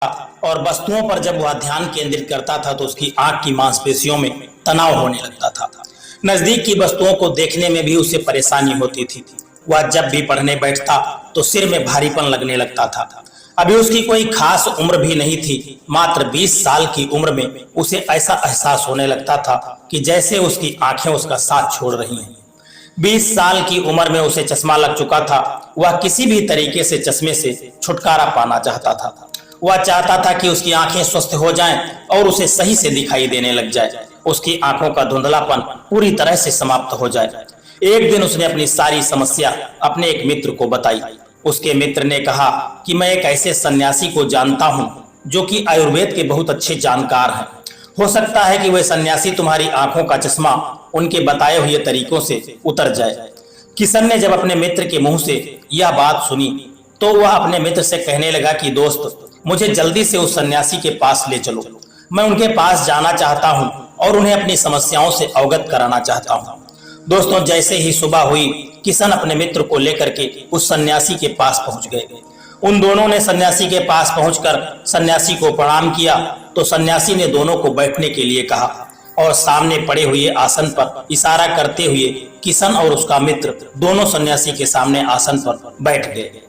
और वस्तुओं पर जब वह ध्यान केंद्रित करता था तो उसकी आंख की मांसपेशियों में तनाव होने लगता था। नजदीक की वस्तुओं को देखने में भी उसे परेशानी होती थी। वह जब भी पढ़ने बैठता तो सिर में भारीपन लगने लगता था। अभी उसकी कोई खास उम्र भी नहीं थी। मात्र 20 साल की उम्र में उसे ऐसा एहसास होने लगता था कि जैसे उसकी आंखें उसका साथ छोड़ रही हैं। 20 साल की उम्र में उसे चश्मा लग चुका था। वह किसी भी तरीके से चश्मे से छुटकारा पाना चाहता था। वह चाहता था कि उसकी आंखें स्वस्थ हो जाएं और उसे सही से दिखाई देने लग जाए। उसकी आंखों का धुंधलापन पूरी तरह से समाप्त हो जाए। एक दिन उसने अपनी सारी समस्या अपने एक मित्र को बताई। उसके मित्र ने कहा कि मैं एक ऐसे सन्यासी को जानता हूं जो कि आयुर्वेद के बहुत अच्छे जानकार हैं। हो सकता है कि वह सन्यासी तुम्हारी आंखों का चश्मा उनके बताए हुए तरीकों से उतर जाए। किशन ने जब अपने मित्र के मुंह से यह बात सुनी तो वह अपने मित्र से कहने लगा कि दोस्त, मुझे जल्दी से उस सन्यासी के पास ले चलो। मैं उनके पास जाना चाहता हूं और उन्हें अपनी समस्याओं से अवगत कराना चाहता हूं। दोस्तों, जैसे ही सुबह हुई, किशन अपने मित्र को लेकर के उस सन्यासी के पास पहुंच गए। उन दोनों ने सन्यासी के पास पहुंचकर सन्यासी को प्रणाम किया तो सन्यासी ने दोनों को बैठने के लिए कहा और सामने पड़े हुए आसन पर इशारा करते हुए किशन और उसका मित्र दोनों सन्यासी के सामने आसन पर बैठ गए।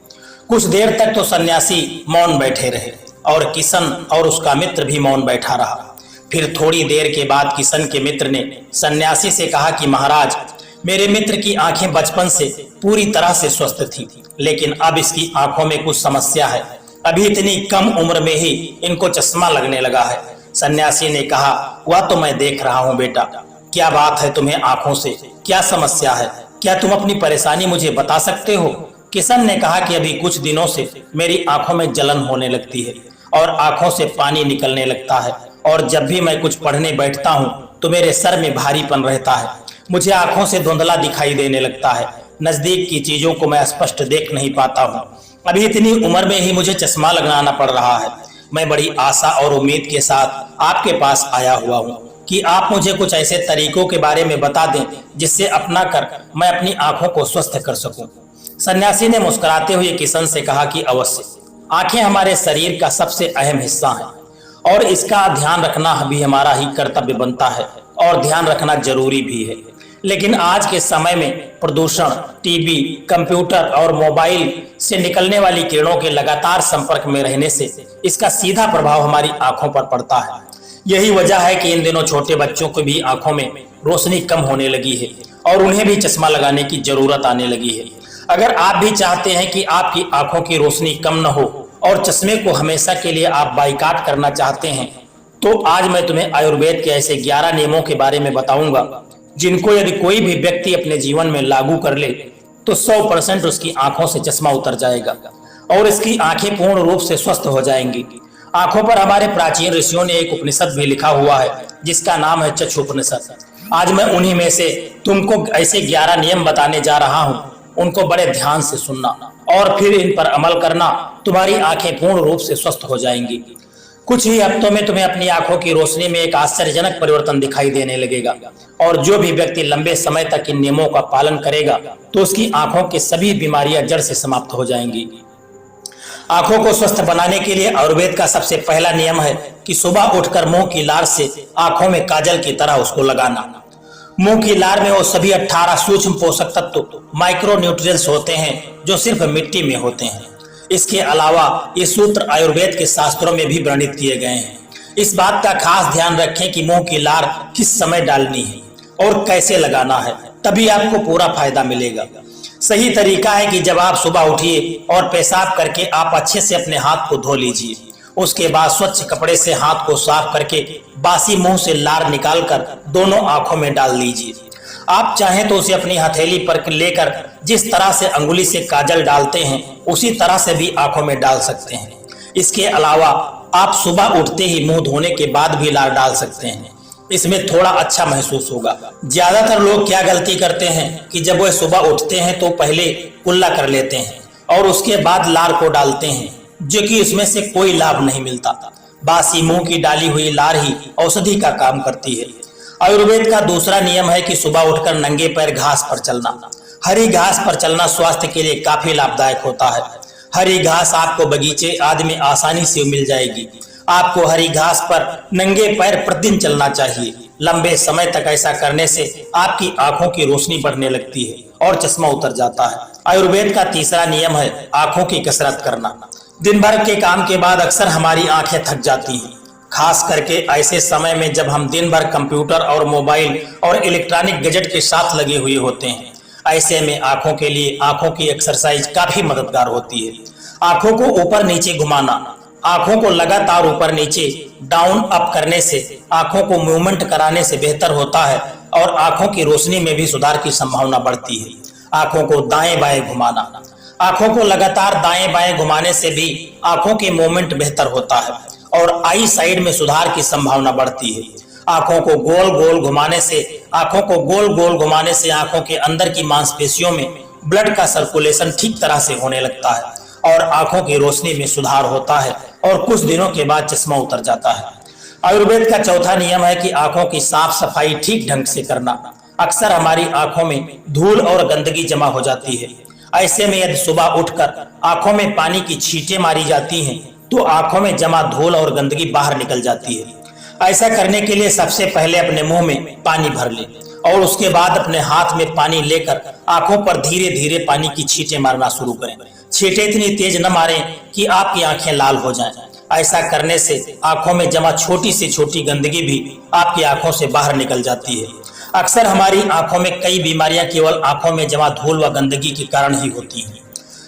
कुछ देर तक तो सन्यासी मौन बैठे रहे और किशन और उसका मित्र भी मौन बैठा रहा। फिर थोड़ी देर के बाद किशन के मित्र ने सन्यासी से कहा कि महाराज, मेरे मित्र की आंखें बचपन से पूरी तरह से स्वस्थ थी, लेकिन अब इसकी आंखों में कुछ समस्या है। अभी इतनी कम उम्र में ही इनको चश्मा लगने लगा है। सन्यासी ने कहा, वह तो मैं देख रहा हूँ बेटा। क्या बात है तुम्हें आंखों से? क्या समस्या है? क्या तुम अपनी परेशानी मुझे बता सकते हो? किशन ने कहा कि अभी कुछ दिनों से मेरी आंखों में जलन होने लगती है और आंखों से पानी निकलने लगता है, और जब भी मैं कुछ पढ़ने बैठता हूँ तो मेरे सर में भारीपन रहता है। मुझे आंखों से धुंधला दिखाई देने लगता है। नजदीक की चीजों को मैं स्पष्ट देख नहीं पाता हूँ। अभी इतनी उम्र में ही मुझे चश्मा लगाना पड़ रहा है। मैं बड़ी आशा और उम्मीद के साथ आपके पास आया हुआ हूँ कि आप मुझे कुछ ऐसे तरीकों के बारे में बता दें जिससे अपना कर मैं अपनी आंखों को स्वस्थ कर सकूं। सन्यासी ने मुस्कुराते हुए किशन से कहा कि अवश्य, आंखें हमारे शरीर का सबसे अहम हिस्सा है और इसका ध्यान रखना भी हमारा ही कर्तव्य बनता है और ध्यान रखना जरूरी भी है। लेकिन आज के समय में प्रदूषण, टीवी, कंप्यूटर और मोबाइल से निकलने वाली किरणों के लगातार संपर्क में रहने से इसका सीधा प्रभाव हमारी आंखों पर पड़ता है। यही वजह है कि इन दिनों छोटे बच्चों को भी आंखों में रोशनी कम होने लगी है और उन्हें भी चश्मा लगाने की जरूरत आने लगी है। अगर आप भी चाहते हैं कि आपकी आंखों की रोशनी कम न हो और चश्मे को हमेशा के लिए आप बाइकाट करना चाहते हैं, तो आज मैं तुम्हें आयुर्वेद के ऐसे 11 नियमों के बारे में बताऊंगा जिनको यदि कोई भी व्यक्ति अपने जीवन में लागू कर ले तो 100% उसकी आंखों से चश्मा उतर जाएगा और इसकी आंखें पूर्ण रूप से स्वस्थ हो जाएंगी। आंखों पर हमारे प्राचीन ऋषियों ने एक उपनिषद भी लिखा हुआ है जिसका नाम है चक्षुपनिषद। आज मैं उन्हीं में से तुमको ऐसे 11 नियम बताने जा रहा हूँ। उनको बड़े ध्यान से सुनना और फिर इन पर अमल करना। तुम्हारी आंखें पूर्ण रूप से स्वस्थ हो जाएंगी। कुछ ही हफ्तों में तुम्हें अपनी आंखों की रोशनी में एक आश्चर्यजनक परिवर्तन दिखाई देने लगेगा और जो भी व्यक्ति लंबे समय तक इन नियमों का पालन करेगा तो उसकी आंखों की सभी बीमारियां जड़ से समाप्त हो जाएंगी। आंखों को स्वस्थ बनाने के लिए आयुर्वेद का सबसे पहला नियम है कि सुबह उठकर मुंह की लार से आंखों में काजल की तरह उसको लगाना। मुंह की लार में वो सभी 18 सूक्ष्म पोषक तत्व माइक्रो न्यूट्रिएंट्स होते हैं जो सिर्फ मिट्टी में होते हैं। इसके अलावा ये सूत्र आयुर्वेद के शास्त्रों में भी वर्णित किए गए हैं। इस बात का खास ध्यान रखें कि मुंह की लार किस समय डालनी है और कैसे लगाना है, तभी आपको पूरा फायदा मिलेगा। सही तरीका है कि जब आप सुबह उठिए और पेशाब करके आप अच्छे से अपने हाथ को धो लीजिए। उसके बाद स्वच्छ कपड़े से हाथ को साफ करके बासी मुंह से लार निकालकर दोनों आंखों में डाल लीजिए। आप चाहें तो उसे अपनी हथेली पर लेकर जिस तरह से अंगुली से काजल डालते हैं उसी तरह से भी आंखों में डाल सकते हैं। इसके अलावा आप सुबह उठते ही मुंह धोने के बाद भी लार डाल सकते हैं। इसमें थोड़ा अच्छा महसूस होगा। ज्यादातर लोग क्या गलती करते हैं कि जब वह सुबह उठते हैं तो पहले कुल्ला कर लेते हैं और उसके बाद लार को डालते हैं, जो कि इसमें से कोई लाभ नहीं मिलता। बासी मुंह की डाली हुई लार ही औषधि का काम करती है। आयुर्वेद का दूसरा नियम है कि सुबह उठकर नंगे पैर घास पर चलना। हरी घास पर चलना स्वास्थ्य के लिए काफी लाभदायक होता है। हरी घास आपको बगीचे आदि में आसानी से मिल जाएगी। आपको हरी घास पर नंगे पैर प्रतिदिन चलना चाहिए। लंबे समय तक ऐसा करने से आपकी आंखों की रोशनी बढ़ने लगती है और चश्मा उतर जाता है। आयुर्वेद का तीसरा नियम है आंखों की कसरत करना। दिन भर के काम के बाद अक्सर हमारी आंखें थक जाती हैं, खास करके ऐसे समय में जब हम दिन भर कंप्यूटर और मोबाइल और इलेक्ट्रॉनिक गैजेट के साथ लगे हुए होते हैं। ऐसे में आंखों के लिए आंखों की एक्सरसाइज काफी मददगार होती है। आंखों को ऊपर नीचे घुमाना, आंखों को लगातार ऊपर नीचे डाउन अप करने से आंखों को मूवमेंट कराने से बेहतर होता है और आंखों की रोशनी में भी सुधार की संभावना बढ़ती है। आंखों को दाएं बाएं घुमाना, आंखों को लगातार दाएं बाएं घुमाने से भी आंखों के मूवमेंट बेहतर होता है और आई साइड में सुधार की संभावना बढ़ती है। आंखों को गोल गोल घुमाने से आंखों के अंदर की मांसपेशियों में ब्लड का सर्कुलेशन ठीक तरह से होने लगता है और आंखों की रोशनी में सुधार होता है और कुछ दिनों के बाद चश्मा उतर जाता है। आयुर्वेद का चौथा नियम है कि आंखों की साफ सफाई ठीक ढंग से करना। अक्सर हमारी आंखों में धूल और गंदगी जमा हो जाती है। ऐसे में यदि सुबह उठकर आंखों में पानी की छींटें मारी जाती हैं तो आंखों में जमा धूल और गंदगी बाहर निकल जाती है। ऐसा करने के लिए सबसे पहले अपने मुंह में पानी भर लें और उसके बाद अपने हाथ में पानी लेकर आंखों पर धीरे धीरे पानी की छींटें मारना शुरू करें। छींटें इतनी तेज न मारें कि आपकी आंखें लाल हो जाएं। ऐसा करने से आंखों में जमा छोटी से छोटी गंदगी भी आपकी आंखों से बाहर निकल जाती है। अक्सर हमारी आंखों में कई बीमारियां केवल आंखों में जमा धूल व गंदगी के कारण ही होती हैं।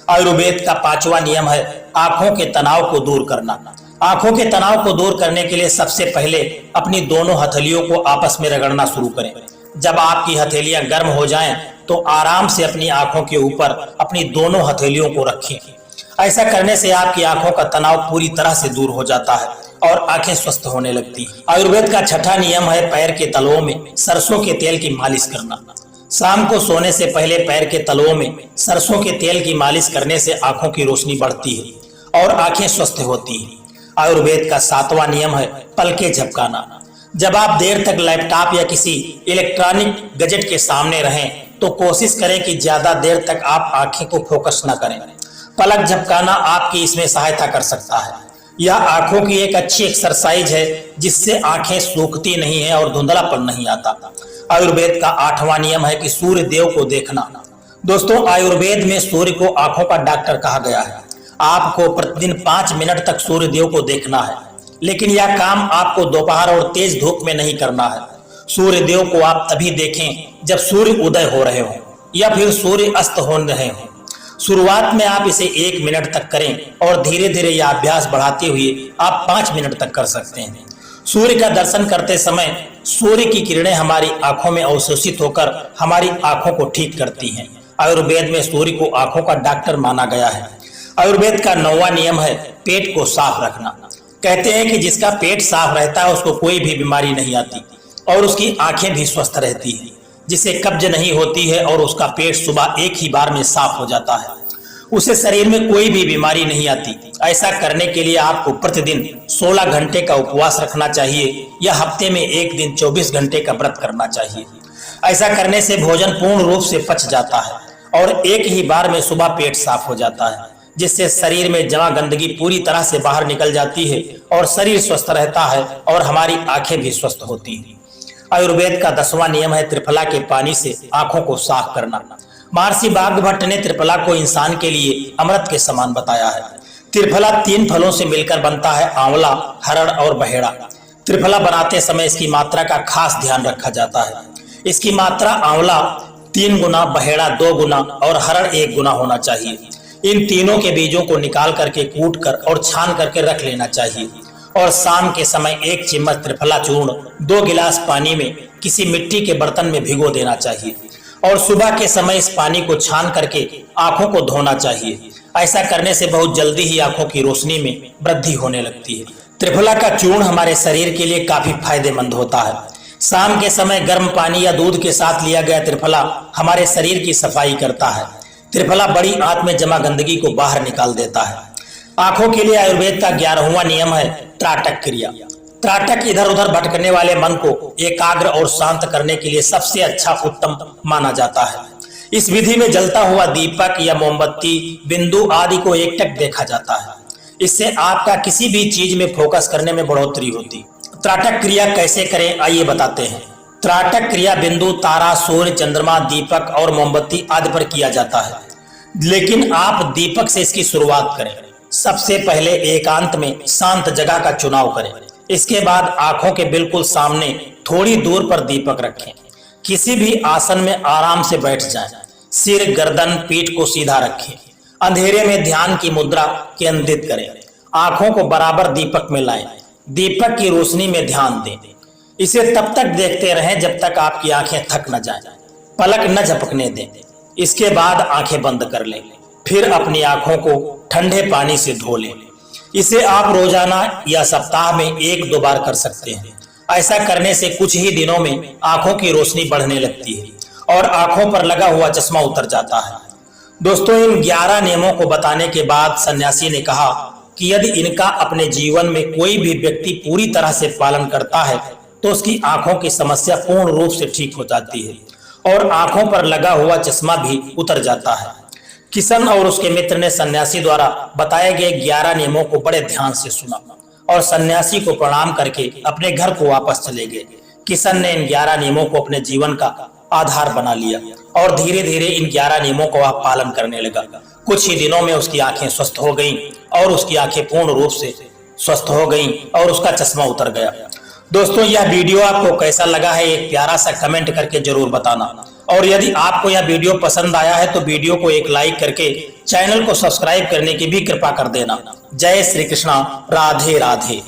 आयुर्वेद का पांचवा नियम है आंखों के तनाव को दूर करना। आंखों के तनाव को दूर करने के लिए सबसे पहले अपनी दोनों हथेलियों को आपस में रगड़ना शुरू करें। जब आपकी हथेलियां गर्म हो जाएं तो आराम से अपनी आंखों के ऊपर अपनी दोनों हथेलियों को रखें। ऐसा करने से आपकी आंखों का तनाव पूरी तरह से दूर हो जाता है और आंखें स्वस्थ होने लगती हैं। आयुर्वेद का छठा नियम है पैर के तलवों में सरसों के तेल की मालिश करना। शाम को सोने से पहले पैर के तलवों में सरसों के तेल की मालिश करने से आंखों की रोशनी बढ़ती है और आंखें स्वस्थ होती हैं। आयुर्वेद का सातवां नियम है पलकें झपकाना। जब आप देर तक लैपटॉप या किसी इलेक्ट्रॉनिक गैजेट के सामने रहें तो कोशिश करें कि ज्यादा देर तक आप आंखें को फोकस न करें। पलक झपकाना आपकी इसमें सहायता कर सकता है। यह आंखों की एक अच्छी एक्सरसाइज है जिससे आंखें सूखती नहीं है और धुंधलापन नहीं आता। आयुर्वेद का आठवां नियम है कि सूर्य देव को देखना। दोस्तों, आयुर्वेद में सूर्य को आंखों का डॉक्टर कहा गया है। आपको प्रतिदिन 5 मिनट तक सूर्य देव को देखना है, लेकिन यह काम आपको दोपहर और तेज धूप में नहीं करना है। सूर्य देव को आप तभी देखें जब सूर्य उदय हो रहे हो या फिर सूर्य अस्त हो रहे हो। शुरुआत में आप इसे 1 मिनट तक करें और धीरे धीरे यह अभ्यास बढ़ाते हुए आप 5 मिनट तक कर सकते हैं। सूर्य का दर्शन करते समय सूर्य की किरणें हमारी आंखों में अवशोषित होकर हमारी आंखों को ठीक करती हैं। आयुर्वेद में सूर्य को आंखों का डॉक्टर माना गया है। आयुर्वेद का 9वां नियम है पेट को साफ रखना। कहते हैं कि जिसका पेट साफ रहता है उसको कोई भी बीमारी नहीं आती और उसकी आंखें भी स्वस्थ रहती हैं। जिसे कब्ज नहीं होती है और उसका पेट सुबह एक ही बार में साफ हो जाता है, उसे शरीर में कोई भी बीमारी नहीं आती। ऐसा करने के लिए आपको प्रतिदिन 16 घंटे का उपवास रखना चाहिए या हफ्ते में एक दिन 24 घंटे का व्रत करना चाहिए। ऐसा करने से भोजन पूर्ण रूप से पच जाता है और एक ही बार में सुबह पेट साफ हो जाता है, जिससे शरीर में जमा गंदगी पूरी तरह से बाहर निकल जाती है और शरीर स्वस्थ रहता है और हमारी आंखें भी स्वस्थ होती हैं। आयुर्वेद का 10वां नियम है त्रिफला के पानी से आंखों को साफ करना। महर्षि वाग्भट ने त्रिफला को इंसान के लिए अमृत के समान बताया है। त्रिफला 3 फलों से मिलकर बनता है, आंवला, हरड़ और बहेड़ा। त्रिफला बनाते समय इसकी मात्रा का खास ध्यान रखा जाता है। इसकी मात्रा आंवला 3 गुना, बहेड़ा 2 गुना और हरड़ 1 गुना होना चाहिए। इन तीनों के बीजों को निकाल करके कूट कर और छान करके रख लेना चाहिए और शाम के समय 1 चम्मच त्रिफला चूर्ण 2 गिलास पानी में किसी मिट्टी के बर्तन में भिगो देना चाहिए और सुबह के समय इस पानी को छान करके आंखों को धोना चाहिए। ऐसा करने से बहुत जल्दी ही आंखों की रोशनी में वृद्धि होने लगती है। त्रिफला का चूर्ण हमारे शरीर के लिए काफी फायदेमंद होता है। शाम के समय गर्म पानी या दूध के साथ लिया गया त्रिफला हमारे शरीर की सफाई करता है। त्रिफला बड़ी आंत में जमा गंदगी को बाहर निकाल देता है। आंखों के लिए आयुर्वेद का 11वां नियम है त्राटक क्रिया। त्राटक इधर उधर भटकने वाले मन को एकाग्र और शांत करने के लिए सबसे अच्छा उत्तम माना जाता है। इस विधि में जलता हुआ दीपक या मोमबत्ती, बिंदु आदि को एकटक देखा जाता है। इससे आपका किसी भी चीज में फोकस करने में बढ़ोतरी होती। त्राटक क्रिया कैसे करें, आइए बताते हैं। त्राटक क्रिया बिंदु, तारा, सूर्य, चंद्रमा, दीपक और मोमबत्ती आदि पर किया जाता है, लेकिन आप दीपक से इसकी शुरुआत करें। सबसे पहले एकांत में शांत जगह का चुनाव करें। इसके बाद आंखों के बिल्कुल सामने थोड़ी दूर पर दीपक रखें। किसी भी आसन में आराम से बैठ जाएं। सिर, गर्दन, पीठ को सीधा रखें। अंधेरे में ध्यान की मुद्रा केंद्रित करें। आंखों को बराबर दीपक में लाएं। दीपक की रोशनी में ध्यान दें। इसे तब तक देखते रहें जब तक आपकी आंखें थक न जाएं। पलक न झपकने दें। इसके बाद आंखें बंद कर लें। फिर अपनी आंखों को ठंडे पानी से धो लें। इसे आप रोजाना या सप्ताह में 1-2 बार कर सकते हैं। ऐसा करने से कुछ ही दिनों में आंखों की रोशनी बढ़ने लगती है और आंखों पर लगा हुआ चश्मा उतर जाता है। दोस्तों, इन 11 नियमों को बताने के बाद सन्यासी ने कहा कि यदि इनका अपने जीवन में कोई भी व्यक्ति पूरी तरह से पालन करता है तो उसकी आंखों की समस्या पूर्ण रूप से ठीक हो जाती है और आंखों पर लगा हुआ चश्मा भी उतर जाता है। किशन और उसके मित्र ने सन्यासी द्वारा बताए गए 11 नियमों को बड़े ध्यान से सुना और सन्यासी को प्रणाम करके अपने घर को वापस चले गए। किशन ने इन 11 नियमों को अपने जीवन का आधार बना लिया और धीरे धीरे इन 11 नियमों को वह पालन करने लगा। कुछ ही दिनों में उसकी आंखें स्वस्थ हो गईं और उसकी आंखें पूर्ण रूप से स्वस्थ हो गईं और उसका चश्मा उतर गया। दोस्तों, यह वीडियो आपको कैसा लगा है एक प्यारा सा कमेंट करके जरूर बताना, और यदि आपको यह वीडियो पसंद आया है तो वीडियो को एक लाइक करके चैनल को सब्सक्राइब करने की भी कृपा कर देना। जय श्री कृष्णा, राधे राधे।